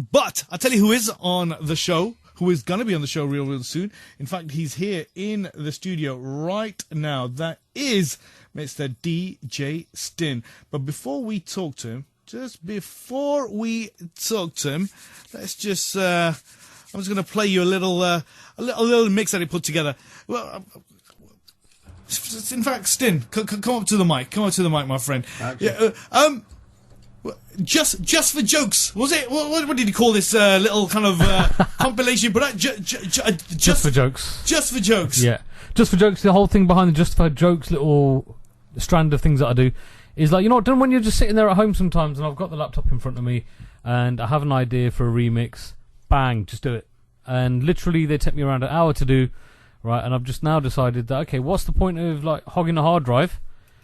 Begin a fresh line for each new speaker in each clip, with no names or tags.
But I'll tell you who is on the show, who is going to be on the show real soon. In fact, he's here in the studio right now. That is Mr. DJ Stin. But before we talk to him, let's just, I'm just going to play you a little mix that he put together. Well, in fact, Stin, come up to the mic. Come up to the mic, my friend. Yeah, just for jokes, was it? What did you call this little kind of compilation? But just
for jokes.
Just for jokes.
Yeah, just for jokes. The whole thing behind the just for jokes little strand of things that I do is like, you know what? When you're just sitting there at home sometimes, and I've got the laptop in front of me, and I have an idea for a remix, bang, just do it. And literally, they take me around an hour to do, right? And I've just now decided that okay, what's the point of like hogging a hard drive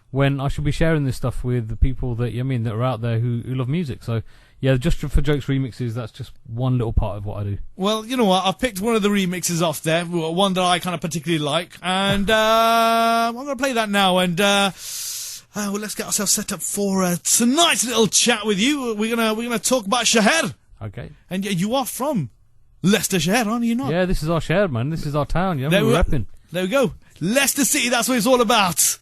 when I should be sharing this stuff with the people that that are out there who love music? So yeah, just for jokes remixes, that's just one little part of what I do.
Well, you know what? I've picked one of the remixes off there, one that I kind of particularly like, and I'm going to play that now. And well, let's get ourselves set up for tonight's little chat with you. We're gonna talk about Shaher.
Okay.
And you are from Leicestershire, aren't you? Not?
Yeah, this is our share, man. This is our town. Yeah, we're repping.
There we go. Leicester City. That's what it's all about.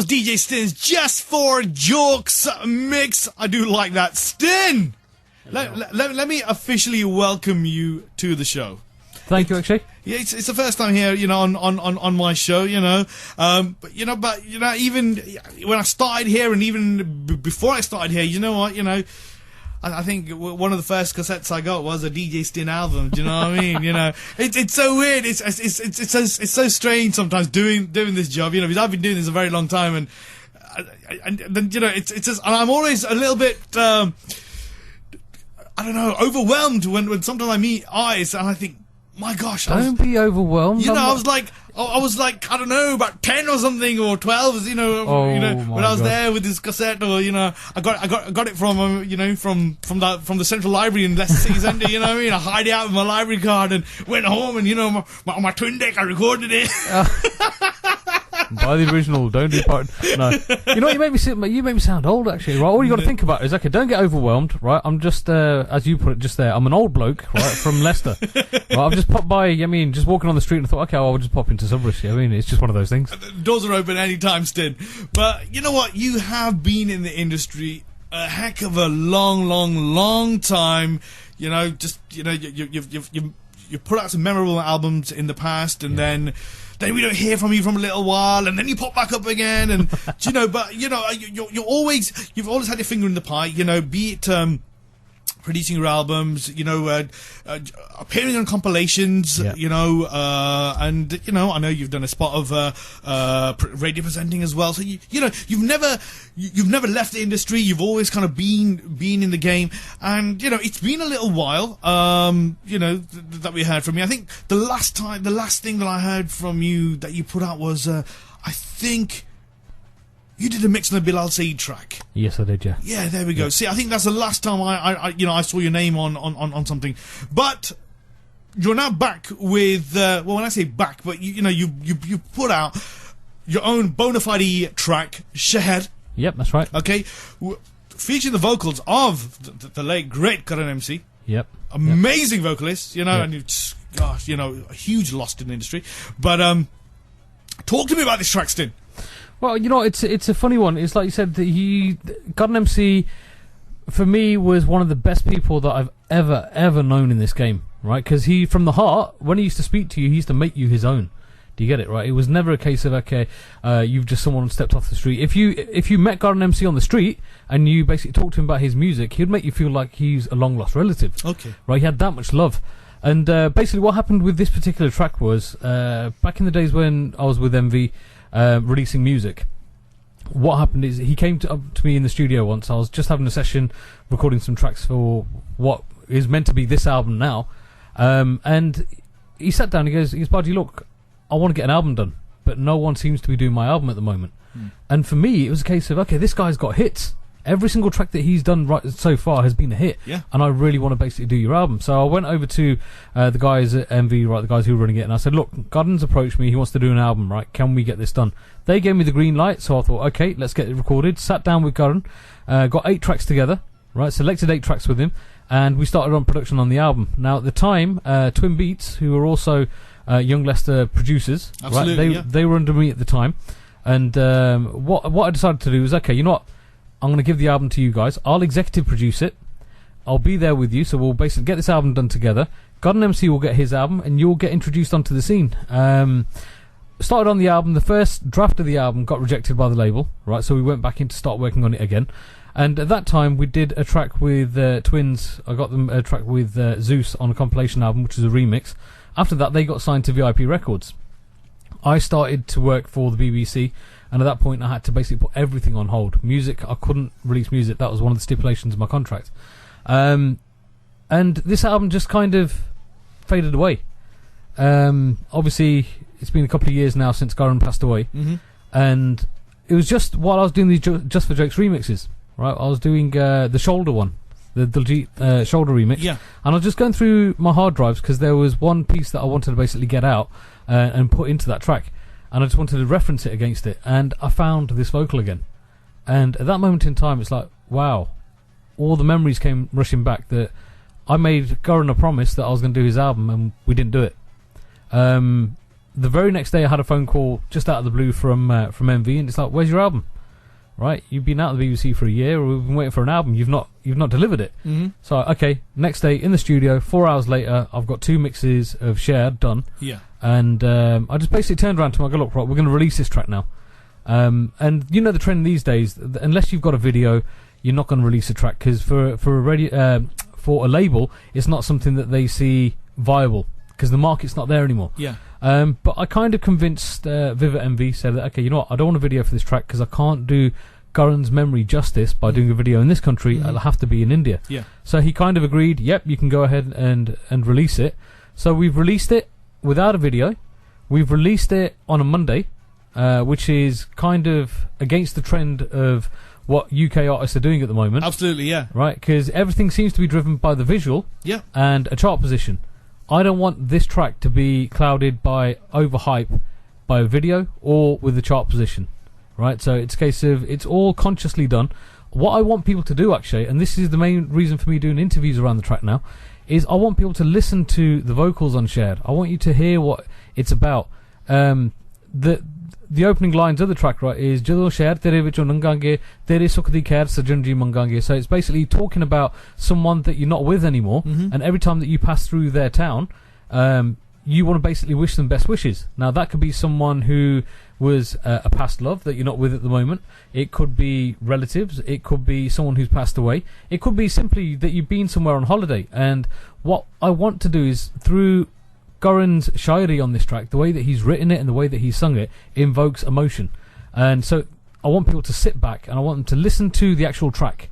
DJ Stin's Just for Jokes mix. I do like that. Stin! Let me officially welcome you to the show.
Thank you, Akshay.
Yeah, it's the first time here, on my show, but even when I started here, and even before I started here, you know what, I think one of the first cassettes I got was a DJ Stin album. Do you know what I mean? It's so weird. It's so strange sometimes doing this job. Because I've been doing this a very long time, and then it's just, and I'm always a little bit. I don't know, overwhelmed when sometimes I meet artists and I think, my gosh,
don't be overwhelmed.
I was like, I don't know, about 10 or something, or 12, when I was there with this cassette, or I got it from from the central library in Leicester City Centre. You know what I mean? I hide it out with my library card and went home, and my twin deck, I recorded it.
Buy the original, don't do part. No, you make me sound old, actually. Right, all you got to think about is, okay, don't get overwhelmed. Right, I'm just as you put it just there. I'm an old bloke, right, from Leicester. Right, I've just popped by. just walking on the street and thought, okay, I'll just pop into Subrush. It's just one of those things.
The doors are open anytime, Stin. But you know what? You have been in the industry a heck of a long time. You put out some memorable albums in the past, and then we don't hear from you for a little while, and then you pop back up again, and you've always had your finger in the pie, be it producing your albums, appearing on compilations, and I know you've done a spot of radio presenting as well. So you've never left the industry. You've always kind of been in the game, and it's been a little while. That we heard from you. I think the last thing that I heard from you that you put out was I think. You did a mix on the Bilal Saeed track.
Yes, I did, yeah.
Yeah, there we go. See, I think that's the last time I saw your name on something. But you're now back with when I say back, but you put out your own bona fide track, Shahed.
Yep, that's right.
Okay, featuring the vocals of the late great Karan MC.
Yep.
Amazing vocalist, and a huge loss in the industry. But talk to me about this track, Stin.
Well, it's a funny one. It's like you said, Garden MC, for me, was one of the best people that I've ever known in this game, right? Because he, from the heart, when he used to speak to you, he used to make you his own. Do you get it, right? It was never a case of, okay, you've just someone stepped off the street. If you met Garden MC on the street and you basically talked to him about his music, he'd make you feel like he's a long-lost relative.
Okay.
Right? He had that much love. And basically what happened with this particular track was, back in the days when I was with MV, releasing music, what happened is he came up to me in the studio once. I was just having a session recording some tracks for what is meant to be this album now, and he sat down, he goes, Buddy, look, I want to get an album done, but no one seems to be doing my album at the moment. And for me it was a case of, okay, this guy's got hits. Every single track that he's done right so far has been a hit, and I really want to basically do your album. So I went over to the guys at MV, right, the guys who were running it, and I said, look, Garden's approached me, he wants to do an album, right, can we get this done? They gave me the green light, so I thought, okay, let's get it recorded. Sat down with Garden, got 8 tracks together, right, selected 8 tracks with him, and we started on production on the album. Now at the time, Twin Beats, who were also Young Leicester producers, right, they were under me at the time, and what I decided to do was, okay, you know what, I'm going to give the album to you guys. I'll executive produce it. I'll be there with you, so we'll basically get this album done together. Garden MC will get his album, and you'll get introduced onto the scene. Started on the album. The first draft of the album got rejected by the label, right? So we went back in to start working on it again. And at that time, we did a track with Twins. I got them a track with Zeus on a compilation album, which is a remix. After that, they got signed to VIP Records. I started to work for the BBC, and at that point I had to basically put everything on hold. Music, I couldn't release music. That was one of the stipulations of my contract. And this album just kind of faded away. Obviously, it's been a couple of years now since Garan passed away, and it was just while I was doing these Just for Jokes remixes, right? I was doing the Shoulder one, the Diljit Shoulder remix, and I was just going through my hard drives because there was one piece that I wanted to basically get out and put into that track, and I just wanted to reference it against it, and I found this vocal again, and at that moment in time, it's like, wow, all the memories came rushing back that I made Garan a promise that I was going to do his album, and we didn't do it. the very next day I had a phone call just out of the blue from MV, and it's like, where's your album? Right, you've been out of the BBC for a year, or we've been waiting for an album. You've not delivered it.
Mm-hmm.
So okay, next day in the studio, 4 hours later, I've got 2 mixes of Shared done.
Yeah.
And I just basically turned around to him. I go, look, right, we're going to release this track now. And you know the trend these days, unless you've got a video, you're not going to release a track, because for a radio for a label, it's not something that they see viable, because the market's not there anymore.
Yeah.
But I kind of convinced Vivid MV, said that, okay, you know what, I don't want a video for this track because I can't do Gurren's memory justice by doing a video in this country.
Mm-hmm.
It'll have to be in India.
Yeah.
So he kind of agreed, yep, you can go ahead and release it. So we've released it without a video. We've released it on a Monday, which is kind of against the trend of what UK artists are doing at the moment.
Absolutely, yeah.
Right, because everything seems to be driven by the visual,
yeah,
and a chart position. I don't want this track to be clouded by overhype by a video or with the chart position, right? So it's a case of, it's all consciously done. What I want people to do, actually, and this is the main reason for me doing interviews around the track now, is I want people to listen to the vocals on Shared. I want you to hear what it's about. The opening lines of the track, right, is Jadon Shared tere vichon nangange tere sukh di khair sajan ji mangange. So it's basically talking about someone that you're not with anymore, and every time that you pass through their town, you want to basically wish them best wishes. Now that could be someone who was a past love that you're not with at the moment. It could be relatives. It could be someone who's passed away. It could be simply that you've been somewhere on holiday. And what I want to do is, through Gurren's shairi on this track, the way that he's written it and the way that he's sung it invokes emotion. And so I want people to sit back and I want them to listen to the actual track.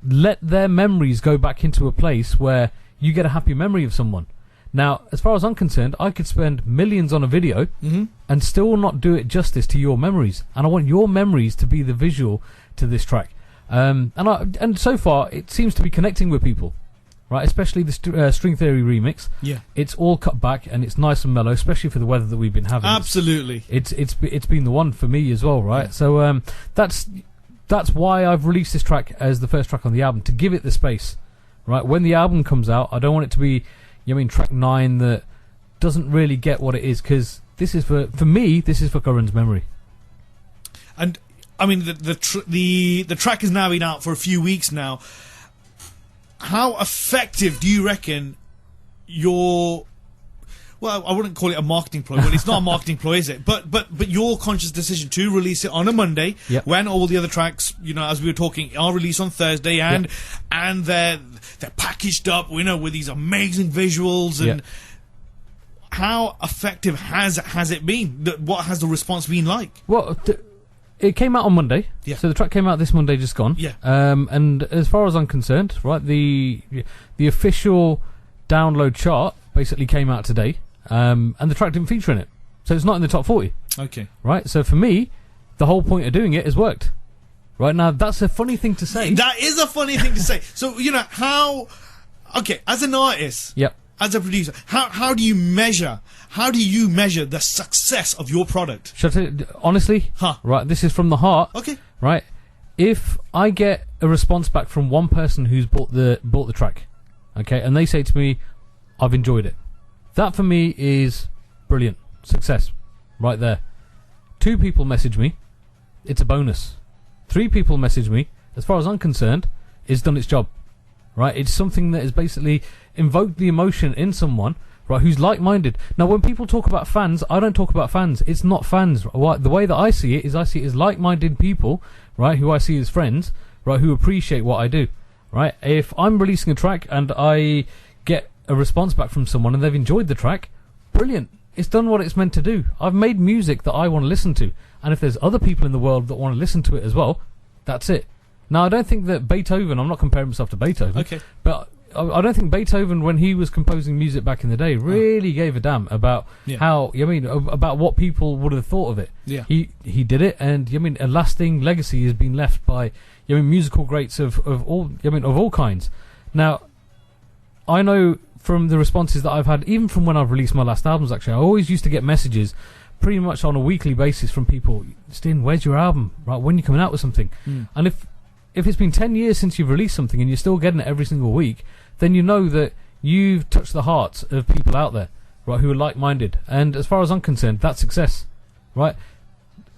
Let their memories go back into a place where you get a happy memory of someone. Now, as far as I'm concerned, I could spend millions on a video and still not do it justice to your memories. And I want your memories to be the visual to this track. And so far, it seems to be connecting with people. Right, especially the String Theory remix. Yeah, it's all cut back and it's nice and mellow, especially for the weather that we've been having.
Absolutely,
it's been the one for me as well, right? Yeah. So that's why I've released this track as the first track on the album, to give it the space. Right, when the album comes out, I don't want it to be, track 9 that doesn't really get what it is, because this is for me. This is for Gurren's memory.
And I mean, the track has now been out for a few weeks now. How effective do you reckon your, well, I wouldn't call it a marketing ploy. Well, it's not a marketing ploy, is it? But your conscious decision to release it on a Monday, when all the other tracks, as we were talking, are released on Thursday, and they're packaged up, with these amazing visuals, and how effective has it been? What has the response been like?
Well, it came out on Monday, so the track came out this Monday just gone. And as far as I'm concerned, right, the official download chart basically came out today, and the track didn't feature in it, so it's not in the top 40.
Okay.
Right, so for me, the whole point of doing it has worked. Right, now that's a funny thing to say.
That is a funny thing to say. So, how, okay, as an artist, as a producer, how do you measure the success of your product?
Should I tell you, honestly? Right, this is from the heart.
Okay.
Right, if I get a response back from one person who's bought the track, okay, and they say to me, I've enjoyed it, that for me is brilliant success, right there. 2 people message me, it's a bonus. 3 people message me, as far as I'm concerned, it's done its job. Right, it's something that has basically invoked the emotion in someone, right, who's like-minded. Now, when people talk about fans, I don't talk about fans. It's not fans. Right? The way that I see it is, I see it as like-minded people, right, who I see as friends, right, who appreciate what I do. Right, if I'm releasing a track and I get a response back from someone and they've enjoyed the track, brilliant. It's done what it's meant to do. I've made music that I want to listen to, and if there's other people in the world that want to listen to it as well, that's it. Now, I don't think that Beethoven, I'm not comparing myself to Beethoven, but I don't think Beethoven, when he was composing music back in the day, really gave a damn about how, about what people would have thought of it. Yeah. He did it, and, a lasting legacy has been left by, musical greats of all kinds. Now, I know from the responses that I've had, even from when I've released my last albums, actually, I always used to get messages pretty much on a weekly basis from people, Stin, where's your album? Right, when are you coming out with something? And if it's been 10 years since you've released something and you're still getting it every single week, then you know that you've touched the hearts of people out there, right, who are like-minded. And as far as I'm concerned, that's success, right?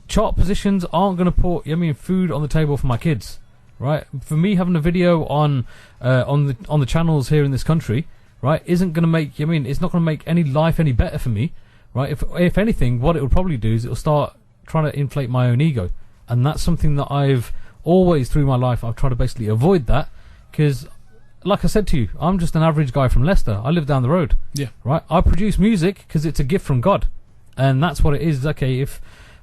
Chart positions aren't going to put, food on the table for my kids, right? For me, having a video on the channels here in this country, right, isn't going to make, it's not going to make any life any better for me, right? If anything, what it will probably do is it'll start trying to inflate my own ego. And that's something that I've always, through my life, I've tried to basically avoid that, because like I said to you, I'm just an average guy from Leicester. I live down the road.
Yeah.
Right? I produce music because it's a gift from God. And that's what it is. Okay,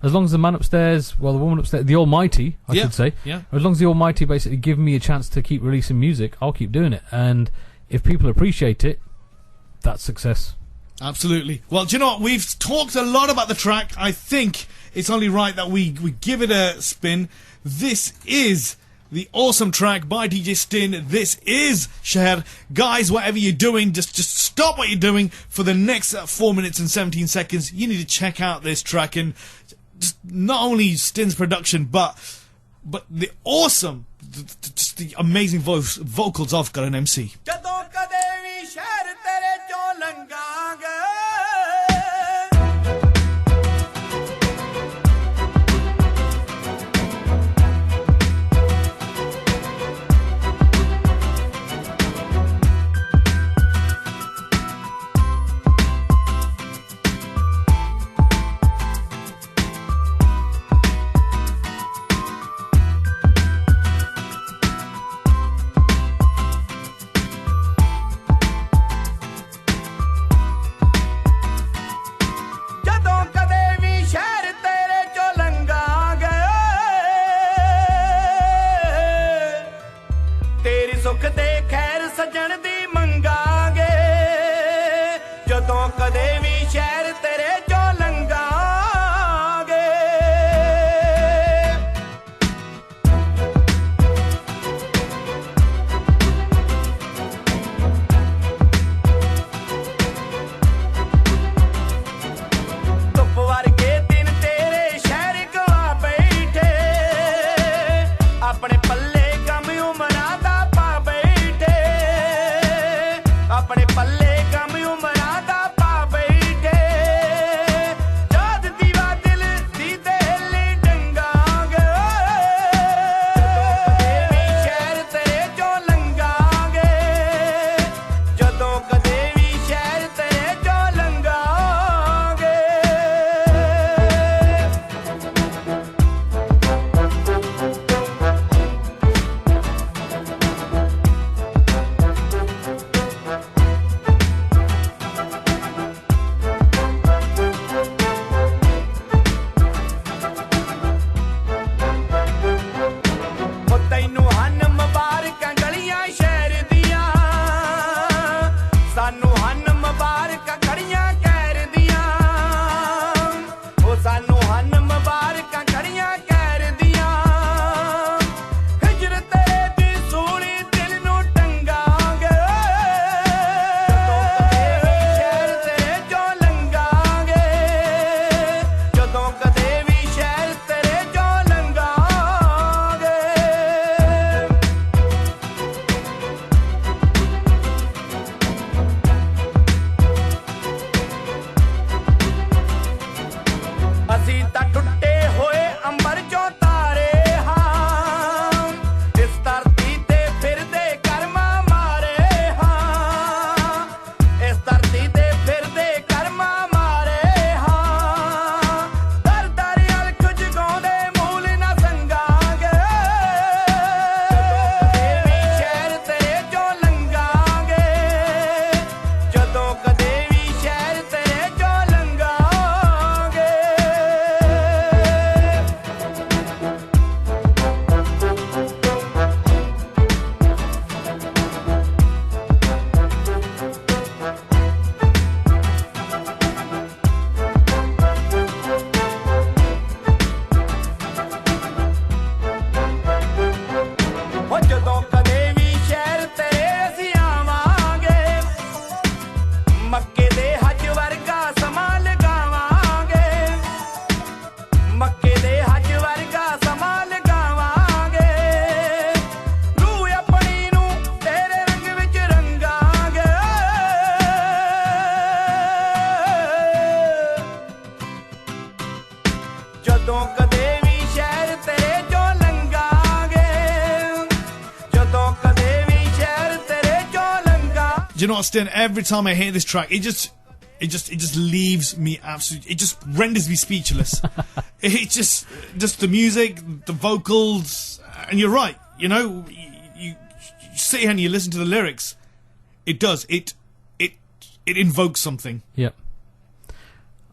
as long as the man upstairs, the woman upstairs, the Almighty, I should say, as long as the Almighty basically give me a chance to keep releasing music, I'll keep doing it. And if people appreciate it, that's success.
Absolutely. Well, do you know what? We've talked a lot about the track. I think it's only right that we give it a spin. This is the awesome track by DJ Stin. This is Sheher. Guys, whatever you're doing, just stop what you're doing for the next 4 minutes and 17 seconds. You need to check out this track, and just not only Stin's production, but the awesome, just the amazing vocals of Karan MC.
ਆਪਣੇ ਪੱਲੇ ਕਮ ਉਮਰਾਂ ਦਾ ਪਾ ਬੈਠੇ
Do you know what, Stin? Every time I hear this track, it just leaves me absolutely. It just renders me speechless. It just the music, the vocals, and you're right. You know, you sit here and you listen to the lyrics. It does. It invokes something.
Yep.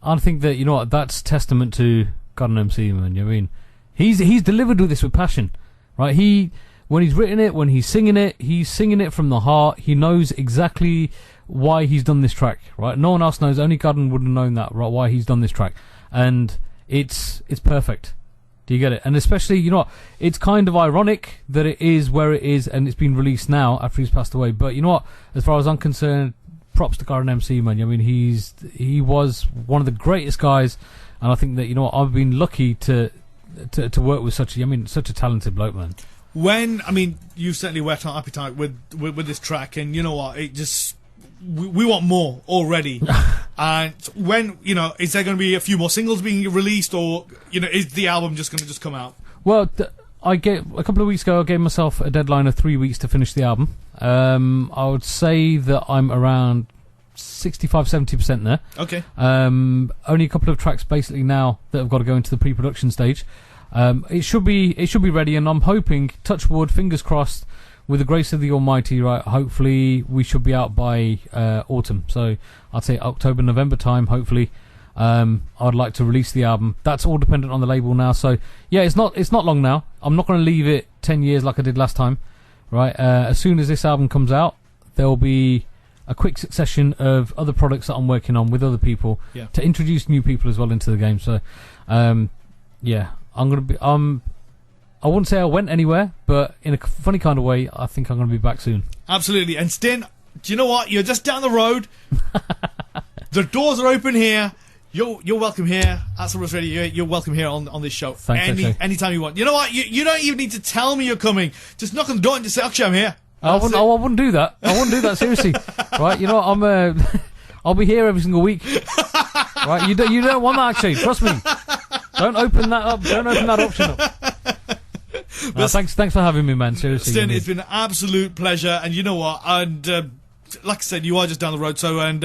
I think that, you know what, that's testament to God and MC, man. You know what I mean? He's delivered with this with passion, right? When he's written it, when he's singing it from the heart. He knows exactly why he's done this track, right? No one else knows. Only Godden would have known that, right? Why he's done this track, and it's perfect. Do you get it? And especially, you know what? It's kind of ironic that it is where it is, and it's been released now after he's passed away. But you know what? As far as I'm concerned, props to Garden MC, man. I mean, he was one of the greatest guys, and I think that, you know what, I've been lucky to work with such a talented bloke, man.
You certainly whet our appetite with this track, and you know what, it just we want more already. And when, you know, is there going to be a few more singles being released, or, you know, is the album just going to come out?
Well, a couple of weeks ago, I gave myself a deadline of 3 weeks to finish the album. I would say that I'm around 65-70% there.
Okay.
Only a couple of tracks basically now that have got to go into the pre-production stage. It should be ready, and I'm hoping, touch wood, fingers crossed, with the grace of the Almighty, right, hopefully we should be out by autumn. So I'd say October, November time, hopefully. I'd like to release the album. That's all dependent on the label now. So yeah, it's not long now. I'm not going to leave it 10 years like I did last time, right? As soon as this album comes out, there'll be a quick succession of other products that I'm working on with other people,
yeah,
to introduce new people as well into the game. So yeah, I'm going to be I wouldn't say I went anywhere, but in a funny kind of way, I think I'm going to be back soon.
Absolutely. And Stin, do you know what? You're just down the road. The doors are open here. You're welcome here at Sunrise Radio. You're welcome here on this show.
Thanks,
anytime you want. You know what? You don't even need to tell me you're coming. Just knock on the door and just say, Akshay, I'm here.
I wouldn't do that. I wouldn't do that, seriously. Right? You know, I'll be here every single week. Right? You don't want that, actually. Trust me. Don't open that up. Don't open that option up. Thanks for having me, man. Seriously.
Stin, it's been an absolute pleasure. And you know what? And like I said, you are just down the road. So, and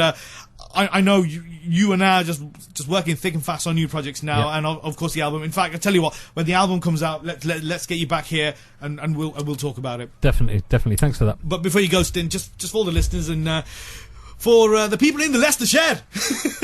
I know you are now just working thick and fast on new projects now,
yep,
and of course the album. In fact, I tell you what, when the album comes out, let's get you back here and we'll talk about it.
Definitely. Thanks for that.
But before you go, Stin, just for all the listeners and for the people in the Leicester Shed.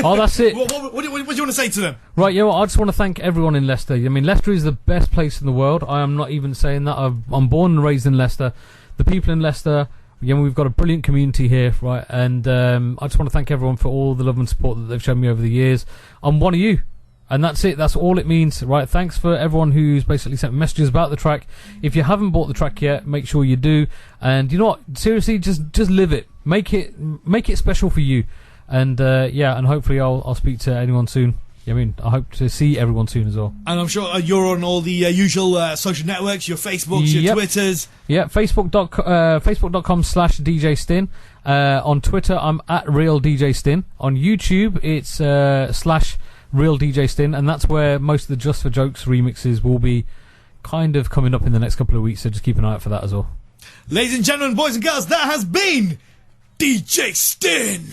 Oh, that's it.
What do you want to say to them?
Right, you know what, I just want to thank everyone in Leicester. I mean, Leicester is the best place in the world. I am not even saying that. I'm born and raised in Leicester. The people in Leicester, you know, we've got a brilliant community here, right? And I just want to thank everyone for all the love and support that they've shown me over the years. I'm one of you. And that's it. That's all it means, right? Thanks for everyone who's basically sent messages about the track. If you haven't bought the track yet, make sure you do. And you know what? Seriously, just live it. Make it special for you. And yeah, and hopefully I'll speak to anyone soon. I mean, I hope to see everyone soon as well.
And I'm sure you're on all the usual social networks, your Facebooks, your Twitters.
Yeah, Facebook.com/DJ Stin. On Twitter, I'm at Real DJ Stin. On YouTube, it's /Real DJ Stin, and that's where most of the Just for Jokes remixes will be kind of coming up in the next couple of weeks, so just keep an eye out for that as well.
Ladies and gentlemen, boys and girls, that has been DJ Stin.